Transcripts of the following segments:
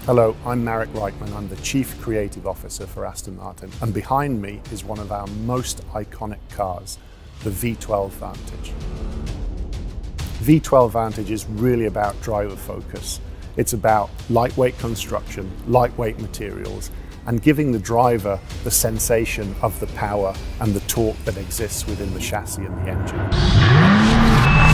Hello, I'm Marek Reichman. I'm the Chief Creative Officer for Aston Martin, and behind me is one of our most iconic cars, the V12 Vantage. V12 Vantage is really about driver focus. It's about lightweight construction, lightweight materials, and giving the driver the sensation of the power and the torque that exists within the chassis and the engine.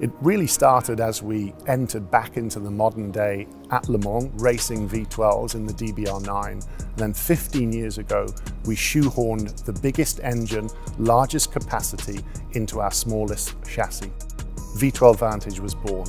It really started as we entered back into the modern day at Le Mans, racing V12s in the DBR9. And then 15 years ago, we shoehorned the biggest engine, largest capacity into our smallest chassis. V12 Vantage was born.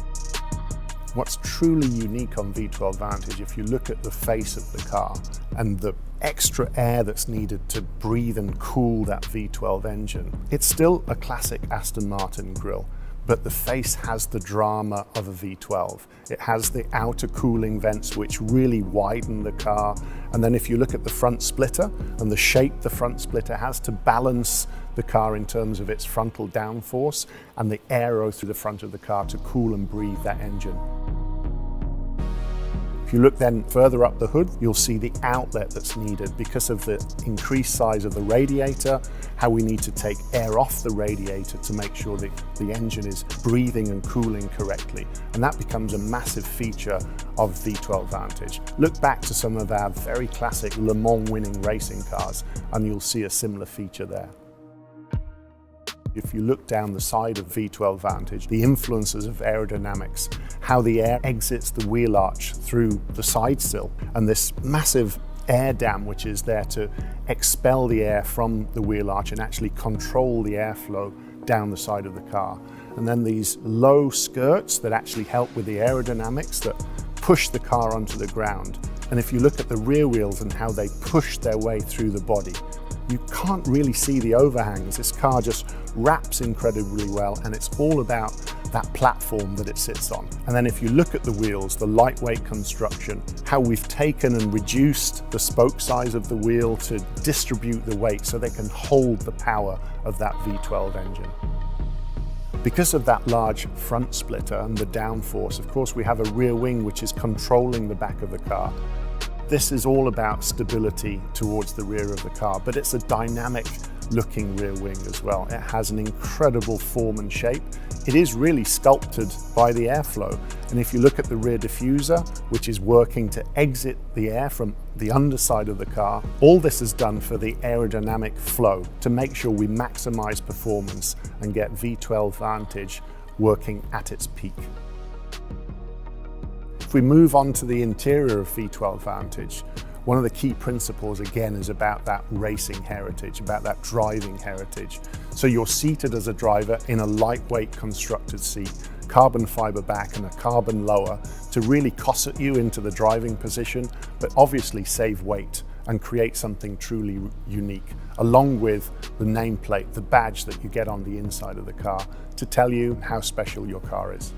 What's truly unique on V12 Vantage, if you look at the face of the car and the extra air that's needed to breathe and cool that V12 engine, it's still a classic Aston Martin grille. But the face has the drama of a V12. It has the outer cooling vents which really widen the car. And then if you look at the front splitter and the shape the front splitter has to balance the car in terms of its frontal downforce and the aero through the front of the car to cool and breathe that engine. If you look then further up the hood, you'll see the outlet that's needed because of the increased size of the radiator, how we need to take air off the radiator to make sure that the engine is breathing and cooling correctly. And that becomes a massive feature of V12 Vantage. Look back to some of our very classic Le Mans winning racing cars and you'll see a similar feature there. If you look down the side of V12 Vantage, the influences of aerodynamics, how the air exits the wheel arch through the side sill, and this massive air dam which is there to expel the air from the wheel arch and actually control the airflow down the side of the car. And then these low skirts that actually help with the aerodynamics that push the car onto the ground. And if you look at the rear wheels and how they push their way through the body, you can't really see the overhangs. This car just wraps incredibly well, and it's all about that platform that it sits on. And then if you look at the wheels, the lightweight construction, how we've taken and reduced the spoke size of the wheel to distribute the weight so they can hold the power of that V12 engine. Because of that large front splitter and the downforce, of course, we have a rear wing which is controlling the back of the car. This is all about stability towards the rear of the car, but it's a dynamic looking rear wing as well. It has an incredible form and shape. It is really sculpted by the airflow. And if you look at the rear diffuser, which is working to exit the air from the underside of the car, all this is done for the aerodynamic flow to make sure we maximize performance and get V12 Vantage working at its peak. If we move on to the interior of V12 Vantage, one of the key principles again is about that racing heritage, about that driving heritage. So you're seated as a driver in a lightweight constructed seat, carbon fiber back and a carbon lower to really cosset you into the driving position, but obviously save weight and create something truly unique, along with the nameplate, the badge that you get on the inside of the car to tell you how special your car is.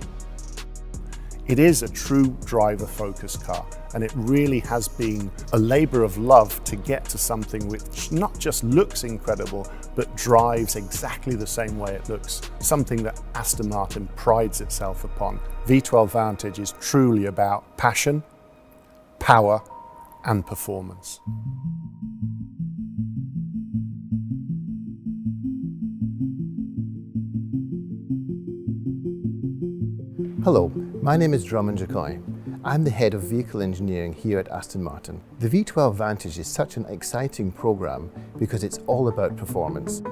It is a true driver-focused car, and it really has been a labor of love to get to something which not just looks incredible, but drives exactly the same way it looks, something that Aston Martin prides itself upon. V12 Vantage is truly about passion, power, and performance. Hello, my name is Drummond Jacoy. I'm the head of vehicle engineering here at Aston Martin. The V12 Vantage is such an exciting program because it's all about performance.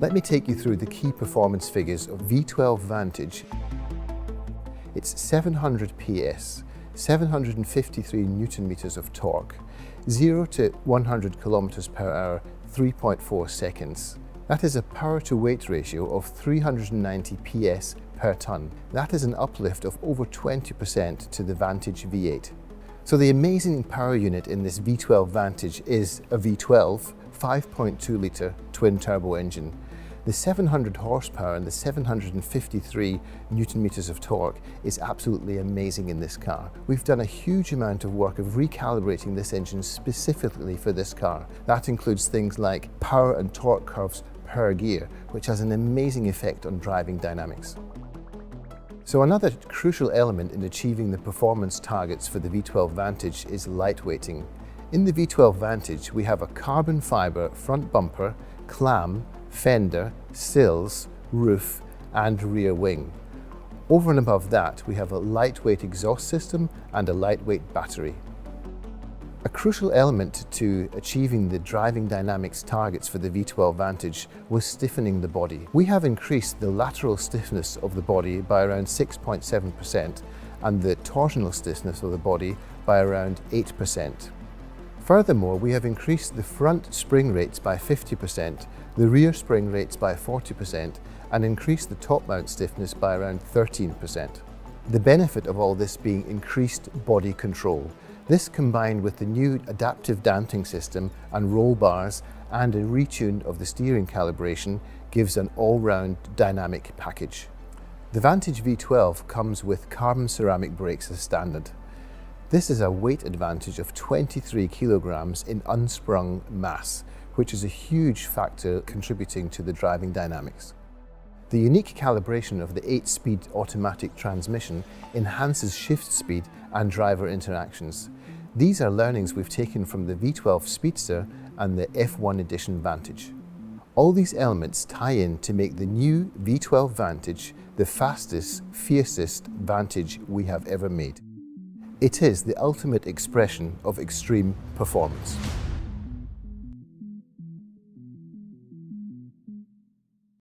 Let me take you through the key performance figures of V12 Vantage. It's 700 PS, 753 Newton meters of torque, 0 to 100 kilometers per hour, 3.4 seconds, That is a power to weight ratio of 390 PS per tonne. That is an uplift of over 20% to the Vantage V8. So the amazing power unit in this V12 Vantage is a V12 5.2 litre twin turbo engine. The 700 horsepower and the 753 Newton meters of torque is absolutely amazing in this car. We've done a huge amount of work of recalibrating this engine specifically for this car. That includes things like power and torque curves per gear, which has an amazing effect on driving dynamics. So another crucial element in achieving the performance targets for the V12 Vantage is lightweighting. In the V12 Vantage, we have a carbon fibre front bumper, clam, fender, sills, roof and rear wing. Over and above that, we have a lightweight exhaust system and a lightweight battery. A crucial element to achieving the driving dynamics targets for the V12 Vantage was stiffening the body. We have increased the lateral stiffness of the body by around 6.7% and the torsional stiffness of the body by around 8%. Furthermore, we have increased the front spring rates by 50%, the rear spring rates by 40% and increased the top mount stiffness by around 13%. The benefit of all this being increased body control. This combined with the new adaptive damping system and roll bars and a retune of the steering calibration gives an all-round dynamic package. The Vantage V12 comes with carbon ceramic brakes as standard. This is a weight advantage of 23 kilograms in unsprung mass, which is a huge factor contributing to the driving dynamics. The unique calibration of the 8-speed automatic transmission enhances shift speed and driver interactions. These are learnings we've taken from the V12 Speedster and the F1 Edition Vantage. All these elements tie in to make the new V12 Vantage the fastest, fiercest Vantage we have ever made. It is the ultimate expression of extreme performance.